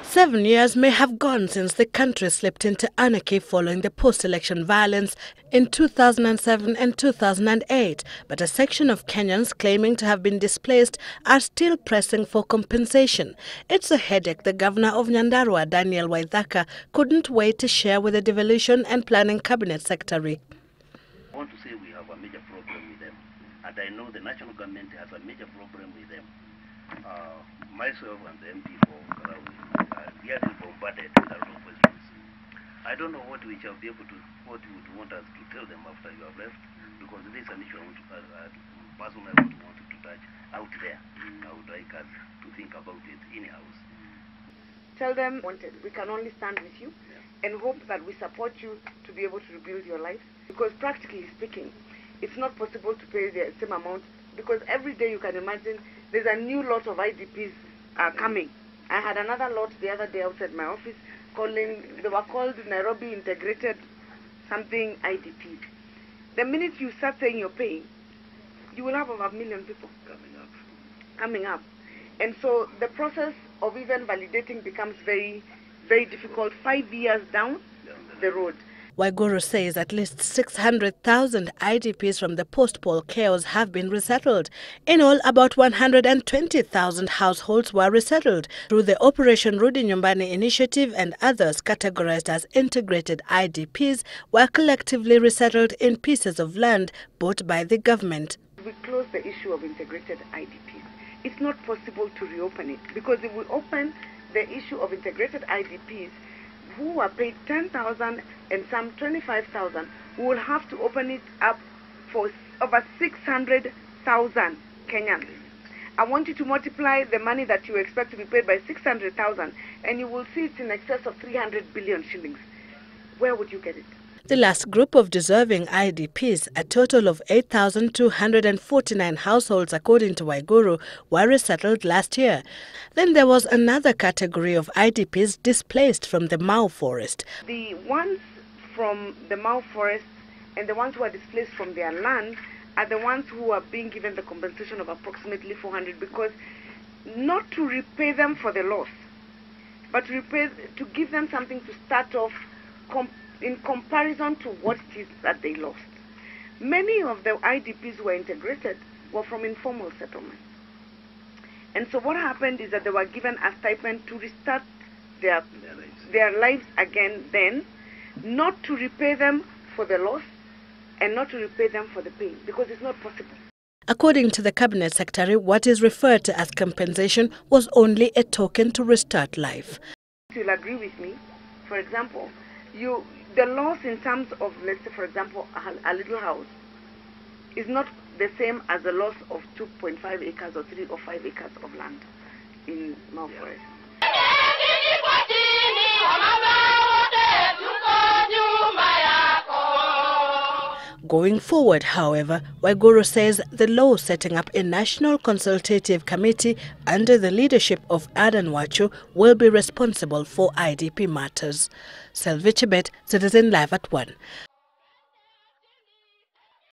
7 years may have gone since the country slipped into anarchy following the post-election violence in 2007 and 2008, but a section of Kenyans claiming to have been displaced are still pressing for compensation. It's a headache the governor of Nyandarua, Daniel Waithaka, couldn't wait to share with the Devolution and Planning Cabinet Secretary. I want to say we have a major problem with them, and I know the national government has a major problem with them. Myself and the MP for Karawi are really bombarded with a lot of questions. I don't know what we shall be able to, what you would want us to tell them after you have left, because this is an issue I want to, personally I would want to touch out there. I would like us to think about it in-house. Tell them we can only stand with you and hope that we support you to be able to rebuild your life. Because practically speaking, it's not possible to pay the same amount, because every day you can imagine there's a new lot of IDPs coming. I had another lot the other day outside my office they were called Nairobi Integrated something IDPs. The minute you start saying you're paying, you will have over 1 million people coming up. And so the process of even validating becomes very, very difficult 5 years down the road. Waiguru says at least 600,000 IDPs from the post-poll chaos have been resettled. In all, about 120,000 households were resettled through the Operation Rudi Nyumbani initiative, and others categorized as integrated IDPs were collectively resettled in pieces of land bought by the government. We closed the issue of integrated IDPs. It's not possible to reopen it, because if we open the issue of integrated IDPs, who are paid 10,000 and some 25,000, we will have to open it up for over 600,000 Kenyans. I want you to multiply the money that you expect to be paid by 600,000, and you will see it's in excess of 300 billion shillings. Where would you get it? The last group of deserving IDPs, a total of 8,249 households according to Waiguru, were resettled last year. Then there was another category of IDPs displaced from the Mau forest. The ones from the Mau forest and the ones who are displaced from their land are the ones who are being given the compensation of approximately 400, because not to repay them for the loss, but to give them something to start off in comparison to what it is that they lost. Many of the IDPs who were integrated were from informal settlements. And so what happened is that they were given a stipend to restart their lives again then, not to repay them for the loss and not to repay them for the pain, because it's not possible. According to the Cabinet Secretary, what is referred to as compensation was only a token to restart life. You'll agree with me, for example, the loss in terms of, let's say, for example, a little house is not the same as the loss of 2.5 acres or 3 or 5 acres of land in Mau Forest. Going forward, however, Waiguru says the law setting up a national consultative committee under the leadership of Adan Wachu will be responsible for IDP matters. Selvi Chebet, Citizen Live at 1.